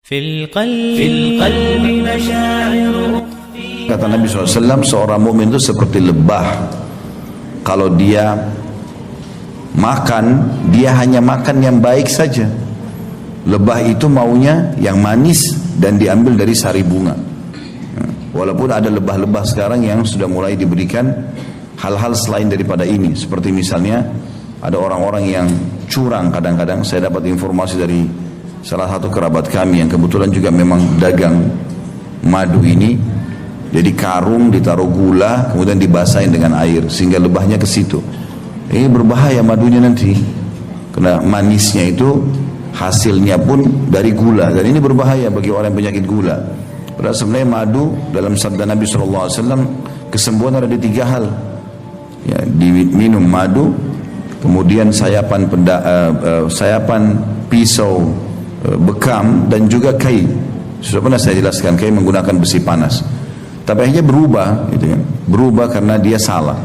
في القلب مشاعر. Kata Nabi SAW, seorang mukmin itu seperti lebah. Kalau dia makan, dia hanya makan yang baik saja. Lebah itu maunya yang manis dan diambil dari sari bunga. Walaupun ada lebah-lebah sekarang yang sudah mulai diberikan hal-hal selain daripada ini. Seperti misalnya ada orang-orang yang curang kadang-kadang. Saya dapat informasi dari salah satu kerabat kami yang kebetulan juga memang dagang madu ini. Jadi karung ditaruh gula, kemudian dibasahin dengan air sehingga lebahnya ke situ. Ini berbahaya madunya nanti, karena manisnya itu hasilnya pun dari gula, dan ini berbahaya bagi orang yang penyakit gula. Padahal sebenarnya madu dalam sabda Nabi SAW, kesembuhan ada di 3 hal. Ya, diminum madu, kemudian sayapan pisau bekam, dan juga kai. Sudah pernah saya jelaskan, kai menggunakan besi panas. Tapi akhirnya berubah, gitu kan? Berubah karena dia salah.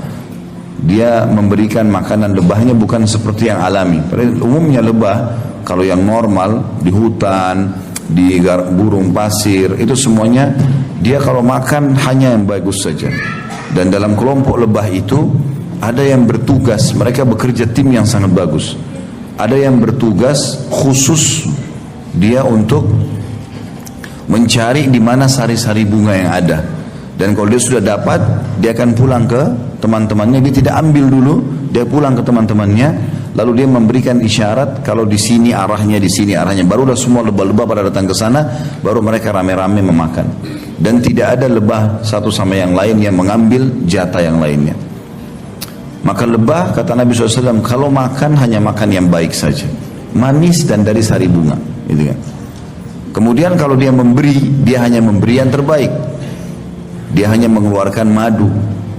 Dia memberikan makanan lebahnya bukan seperti yang alami. Padahal umumnya lebah, kalau yang normal di hutan, di burung pasir, itu semuanya dia kalau makan hanya yang bagus saja. Dan dalam kelompok lebah itu ada yang bertugas, mereka bekerja tim yang sangat bagus. Ada yang bertugas khusus dia untuk mencari di mana sari-sari bunga yang ada. Dan kalau dia sudah dapat, dia akan pulang ke teman-temannya. Dia tidak ambil dulu, dia pulang ke teman-temannya. Lalu dia memberikan isyarat kalau di sini arahnya, di sini arahnya. Barulah semua lebah-lebah pada datang ke sana, baru mereka rame-rame memakan. Dan tidak ada lebah satu sama yang lain yang mengambil jatah yang lainnya. Maka lebah, kata Nabi SAW, kalau makan hanya makan yang baik saja, manis dan dari sari bunga, gitu kan. Kemudian kalau dia memberi, dia hanya memberi yang terbaik. Dia hanya mengeluarkan madu,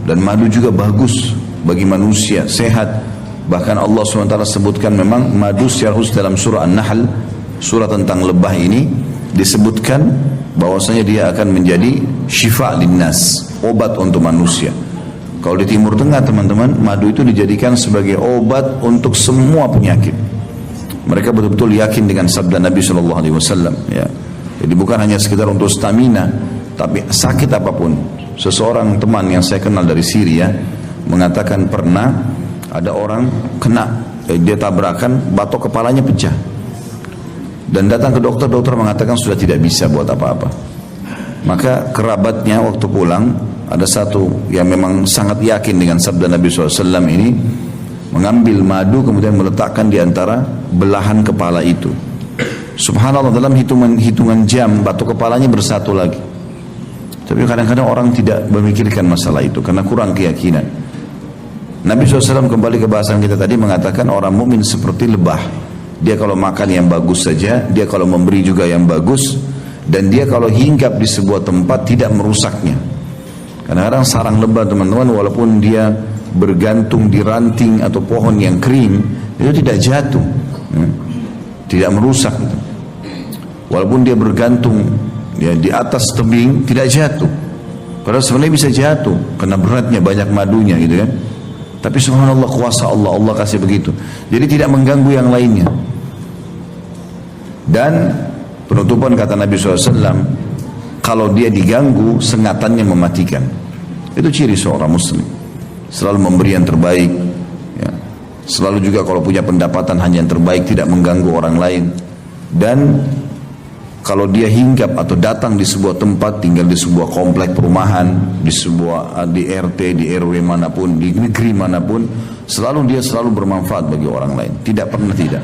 dan madu juga bagus bagi manusia, sehat. Bahkan Allah SWT sebutkan memang madu secara khusus dalam surah An-Nahl, surah tentang lebah ini, disebutkan bahwasanya dia akan menjadi syifa linnas, obat untuk manusia. Kalau di Timur Tengah teman-teman, madu itu dijadikan sebagai obat untuk semua penyakit. Mereka betul-betul yakin dengan sabda Nabi SAW. Ya. Jadi bukan hanya sekedar untuk stamina, tapi sakit apapun. Seseorang teman yang saya kenal dari Syria mengatakan pernah ada orang kena, dia tabrakan, batok kepalanya pecah. Dan datang ke dokter, dokter mengatakan sudah tidak bisa buat apa-apa. Maka kerabatnya waktu pulang, ada satu yang memang sangat yakin dengan sabda Nabi SAW ini, mengambil madu kemudian meletakkan di antara belahan kepala itu. Subhanallah, dalam hitungan jam batok kepalanya bersatu lagi. Tapi kadang-kadang orang tidak memikirkan masalah itu karena kurang keyakinan. Nabi SAW kembali ke bahasan kita tadi mengatakan orang mukmin seperti lebah. Dia kalau makan yang bagus saja, dia kalau memberi juga yang bagus, dan dia kalau hinggap di sebuah tempat tidak merusaknya. Kadang-kadang sarang lebah teman-teman, walaupun dia bergantung di ranting atau pohon yang kering, itu tidak jatuh, tidak merusak. Walaupun dia bergantung ya di atas tebing, tidak jatuh. Padahal sebenarnya bisa jatuh karena beratnya, banyak madunya, gitu kan. Tapi subhanallah, kuasa Allah, Allah kasih begitu. Jadi tidak mengganggu yang lainnya. Dan penutupan kata Nabi SAW, kalau dia diganggu, sengatannya mematikan. Itu ciri seorang muslim. Selalu memberi yang terbaik, ya. Selalu juga kalau punya pendapatan hanya yang terbaik, tidak mengganggu orang lain. Dan kalau dia hinggap atau datang di sebuah tempat, tinggal di sebuah komplek perumahan, di RT, di RW manapun, di negeri manapun, dia selalu bermanfaat bagi orang lain. Tidak pernah tidak.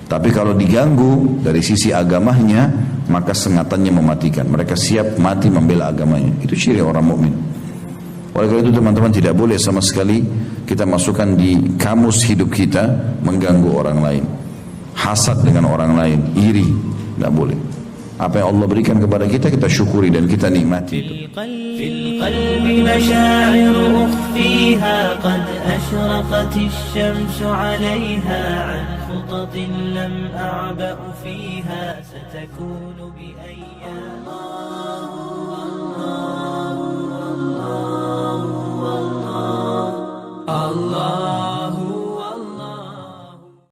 Tapi kalau diganggu dari sisi agamanya, maka sengatannya mematikan. Mereka siap mati membela agamanya. Itu ciri orang mukmin. Oleh karena itu teman-teman, tidak boleh sama sekali kita masukkan di kamus hidup kita mengganggu orang lain. Hasad dengan orang lain, iri, tidak boleh. Apa yang Allah berikan kepada kita, kita syukuri dan kita nikmati itu. في القلب مشاعر أخفيها قد أشرقت الشمس عليها عن خطط لم أعبأ فيها ستكون بأيام الله